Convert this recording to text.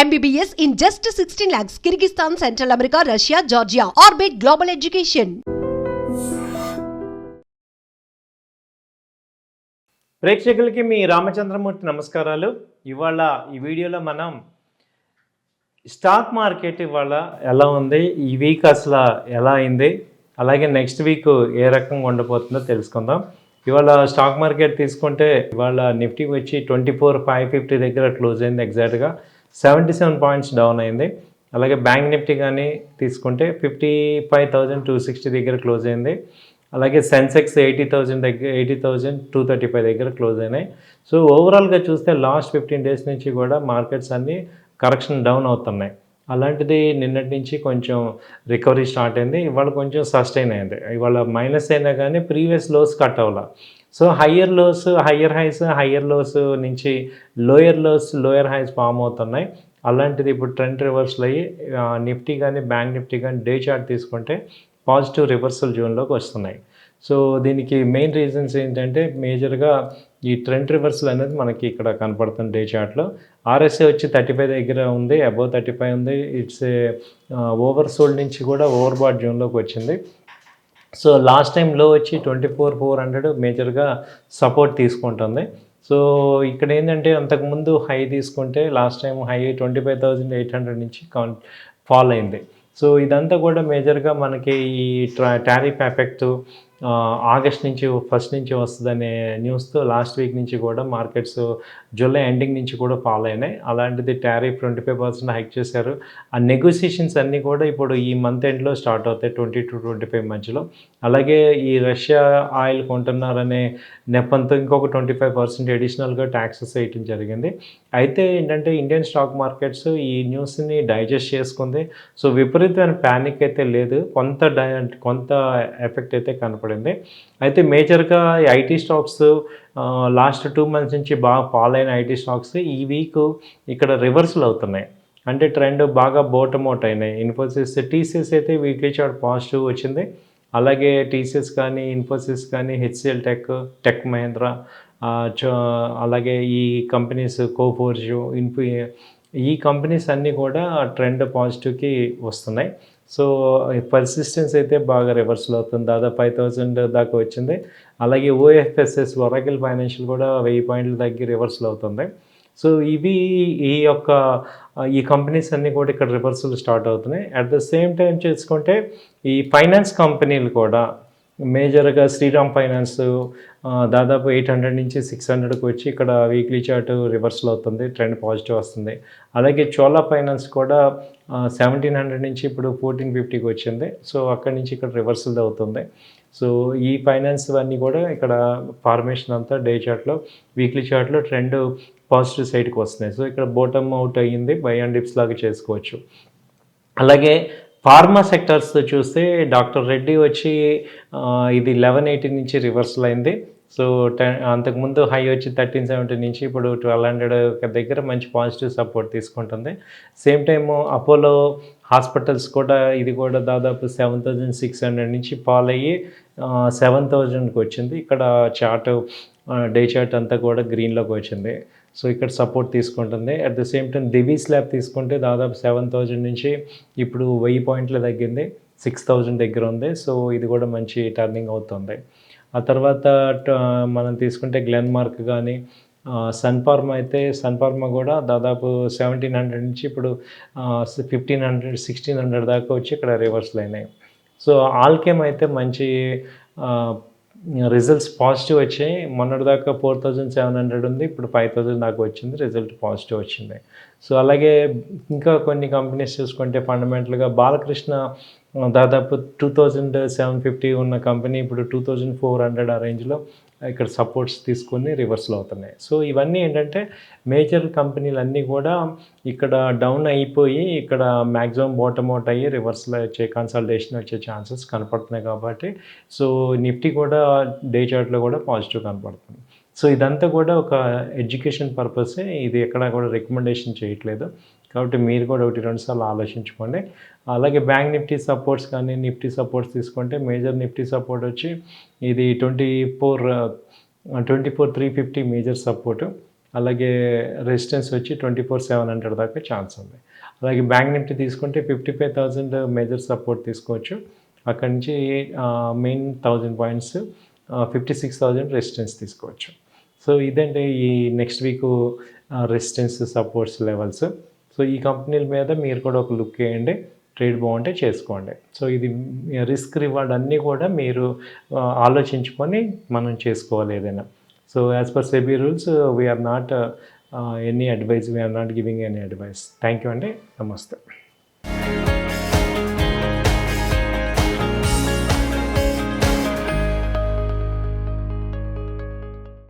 MBBS in just 16 lakhs. Kyrgyzstan, Central America, Russia, Georgia. Orbit Global Education. ప్రేక్షకులకి మీ రామచంద్రమూర్తి నమస్కారాలు. ఇవాళ ఈ వీడియోలో మనం స్టాక్ మార్కెట్ ఇవాళ ఎలా ఉంది, ఈ వీక్ అసలు ఎలా అయింది, అలాగే నెక్స్ట్ వీక్ ఏ రకంగా ఉండబోతుందో తెలుసుకుందాం. ఇవాళ స్టాక్ మార్కెట్ తీసుకుంటే ఇవాళ నిఫ్టీ వచ్చి 24,550 దగ్గర క్లోజ్ అయింది. ఎగ్జాక్ట్గా 77 పాయింట్స్ డౌన్ అయింది. అలాగే బ్యాంక్ నిఫ్టీ కానీ తీసుకుంటే 55,260 దగ్గర క్లోజ్ అయింది. అలాగే సెన్సెక్స్ 80,235 దగ్గర క్లోజ్ అయినాయి. సో ఓవరాల్గా చూస్తే లాస్ట్ 15 డేస్ నుంచి కూడా మార్కెట్స్ అన్నీ కరెక్షన్ డౌన్ అవుతున్నాయి. అలాంటిది నిన్నటి నుంచి కొంచెం రికవరీ స్టార్ట్ అయింది. ఇవాళ కొంచెం సస్టైన్ అయింది. ఇవాళ మైనస్ అయినా కానీ ప్రీవియస్ లోస్ కట్ అవ్వాలి. So higher lows, higher highs, higher lows నుంచి lower lows, lower highs form అవుతున్నాయి. అలాంటిది ఇప్పుడు ట్రెండ్ రివర్సల్ అయ్యి నిఫ్టీ కానీ బ్యాంక్ నిఫ్టీ కానీ డే చార్ట్ తీసుకుంటే పాజిటివ్ రివర్సల్ జోన్లోకి వస్తున్నాయి. సో దీనికి మెయిన్ రీజన్స్ ఏంటంటే మేజర్గా ఈ ట్రెండ్ రివర్సల్ అనేది మనకి ఇక్కడ కనపడుతుంది డే చార్ట్లో. ఆర్ఎస్ఏ వచ్చి 35 దగ్గర ఉంది, అబోవ్ 35 ఉంది. ఇట్స్ ఓవర్ సోల్డ్ నుంచి కూడా ఓవర్ బాట్ జోన్లోకి వచ్చింది. సో లాస్ట్ టైం లో వచ్చి 24,400 మేజర్గా సపోర్ట్ తీసుకుంటుంది. సో ఇక్కడ ఏంటంటే అంతకుముందు హై తీసుకుంటే లాస్ట్ టైం హై 25,800 నుంచి ఫాల్ అయింది. సో ఇదంతా కూడా మేజర్గా మనకి ఈ టారిఫ్ ఎఫెక్ట్ ఆగస్ట్ నుంచి ఫస్ట్ నుంచి వస్తుందనే న్యూస్తో లాస్ట్ వీక్ నుంచి కూడా మార్కెట్స్ జూలై ఎండింగ్ నుంచి కూడా ఫాలో అయినాయి. అలాంటిది టారిఫ్ 25% హైక్ చేశారు. ఆ నెగోసియేషన్స్ అన్నీ కూడా ఇప్పుడు ఈ మంత్ ఎండ్లో స్టార్ట్ అవుతాయి, 20-25 మధ్యలో. అలాగే ఈ రష్యా ఆయిల్ కొంటున్నారనే నెపంతో ఇంకొక 25% అడిషనల్గా ట్యాక్సెస్ వేయటం జరిగింది. అయితే ఏంటంటే ఇండియన్ స్టాక్ మార్కెట్స్ ఈ న్యూస్ని డైజెస్ట్ చేసుకుంది. సో విపరీతమైన ప్యానిక్ అయితే లేదు, కొంత ఎఫెక్ట్ అయితే కనపడింది. అయితే మేజర్గా ఐటీ స్టాక్స్ లాస్ట్ 2 months నుంచి బాగా ఫాల్ అయిన ఐటీ స్టాక్స్ ఈ వీక్ ఇక్కడ రివర్సల్ అవుతున్నాయి. అంటే ట్రెండ్ బాగా బోటమ్ అవుట్ అయినాయి. ఇన్ఫోసిస్, టీసీఎస్ అయితే వీక్లీ చార్ట్ పాజిటివ్ వచ్చింది. అలాగే టీసీఎస్ కానీ, ఇన్ఫోసిస్ కానీ, హెచ్సిఎల్ టెక్ మహేంద్ర, అలాగే ఈ కంపెనీస్ కోఫోర్జ్, ఈ కంపెనీస్ అన్నీ కూడా ట్రెండ్ పాజిటివ్కి వస్తున్నాయి. సో పర్సిస్టెన్స్ అయితే బాగా రివర్సల్ అవుతుంది, దాదాపు 5,000 దాకా వచ్చింది. అలాగే ఓఎఫ్ఎస్ఎస్ ఒరాకిల్ ఫైనాన్షియల్ కూడా 1000 పాయింట్ల దగ్గర రివర్సల్ అవుతుంది. సో ఇవి ఈ కంపెనీస్ అన్నీ కూడా ఇక్కడ రివర్సల్ స్టార్ట్ అవుతున్నాయి. అట్ ద సేమ్ టైం చేసుకుంటే ఈ ఫైనాన్స్ కంపెనీలు కూడా మేజర్గా శ్రీరామ్ ఫైనాన్స్ దాదాపు 800 నుంచి 600కి వచ్చి ఇక్కడ వీక్లీ చార్ట్ రివర్సల్ అవుతుంది, ట్రెండ్ పాజిటివ్ వస్తుంది. అలాగే చోలా ఫైనాన్స్ కూడా 1700 నుంచి ఇప్పుడు 1450కి వచ్చింది. సో అక్కడి నుంచి ఇక్కడ రివర్సల్ అవుతుంది. సో ఈ ఫైనాన్స్ అన్నీ కూడా ఇక్కడ ఫార్మేషన్ అంతా డే చార్ట్లో, వీక్లీ చార్ట్లో ట్రెండ్ పాజిటివ్ సైడ్కి వస్తున్నాయి. సో ఇక్కడ బోటమ్ అవుట్ అయ్యింది, బై అండ్ డిప్స్ లాగా చేసుకోవచ్చు. అలాగే ఫార్మా సెక్టర్స్ చూస్తే డాక్టర్ రెడ్డి వచ్చి ఇది 1180 నుంచి రివర్సల్ అయింది. సో అంతకుముందు హై వచ్చి 1370 నుంచి ఇప్పుడు 1200 దగ్గర మంచి పాజిటివ్ సపోర్ట్ తీసుకుంటుంది. సేమ్ టైము అపోలో హాస్పిటల్స్ కూడా ఇది కూడా దాదాపు 7,600 నుంచి ఫాల్ అయ్యి 7,000కి వచ్చింది. ఇక్కడ చార్ట్ డే చార్ట్ అంతా కూడా గ్రీన్లోకి వచ్చింది. సో ఇక్కడ సపోర్ట్ తీసుకుంటుంది. At the same time Divi's lab తీసుకుంటే దాదాపు 7,000 నుంచి ఇప్పుడు 1000 పాయింట్లు తగ్గింది, 6,000 దగ్గర ఉంది. సో ఇది కూడా మంచి టర్నింగ్ అవుతుంది. ఆ తర్వాత మనం తీసుకుంటే గ్లెన్మార్క్ కానీ, సన్ఫార్మా అయితే సన్ఫార్మా కూడా దాదాపు 1,700 నుంచి ఇప్పుడు 1,500, 1,600 దాకా వచ్చి ఇక్కడ రివర్సల్ అయినాయి. సో ఆల్కెమ్ అయితే మంచి రిజల్ట్స్ పాజిటివ్ వచ్చాయి. మొన్నటిదాకా 4,700 ఉంది, ఇప్పుడు 5,000 దాకా వచ్చింది, రిజల్ట్ పాజిటివ్ వచ్చింది. సో అలాగే ఇంకా కొన్ని కంపెనీస్ చూసుకుంటే ఫండమెంటల్గా బాలకృష్ణ దాదాపు 2,750 ఉన్న కంపెనీ ఇప్పుడు 2,400 ఆ రేంజ్లో ఇక్కడ సపోర్ట్స్ తీసుకొని రివర్సల్ అవుతున్నాయి. సో ఇవన్నీ ఏంటంటే మేజర్ కంపెనీలు అన్నీ కూడా ఇక్కడ డౌన్ అయిపోయి ఇక్కడ మ్యాక్సిమం బాటమ్ అవుట్ అయ్యి రివర్సల్ వచ్చే కన్సల్టేషన్ వచ్చే ఛాన్సెస్ కనపడుతున్నాయి. కాబట్టి సో నిఫ్టీ కూడా డే చార్ట్లో కూడా పాజిటివ్ కనపడుతుంది. సో ఇదంతా కూడా ఒక ఎడ్యుకేషన్ పర్పసే, ఇది ఎక్కడా కూడా రికమెండేషన్ చేయట్లేదు. కాబట్టి మీరు కూడా 1-2 సార్లు ఆలోచించుకోండి. అలాగే బ్యాంక్ నిఫ్టీ సపోర్ట్స్ కానీ, నిఫ్టీ సపోర్ట్స్ తీసుకుంటే మేజర్ నిఫ్టీ సపోర్ట్ వచ్చి ఇది 24,350 మేజర్ సపోర్టు. అలాగే రెసిస్టెన్స్ వచ్చి 24,700 దాకా ఛాన్స్ ఉంది. అలాగే బ్యాంక్ నిఫ్టీ తీసుకుంటే 55,000 మేజర్ సపోర్ట్ తీసుకోవచ్చు. అక్కడి నుంచి మెయిన్ 1000 పాయింట్స్ 56,000 రెసిస్టెన్స్ తీసుకోవచ్చు. సో ఇదంటే ఈ next week resistance supports levels. So ఈ కంపెనీల మీద మీరు కూడా ఒక లుక్ వేయండి, ట్రేడ్ బాగుంటే చేసుకోండి. సో ఇది రిస్క్ రివార్డ్ అన్నీ కూడా మీరు ఆలోచించుకొని మనం చేసుకోవాలి ఏదైనా. So as per SEBI rules we're not any advice, we're not giving any advice. Thank you అండి. నమస్తే.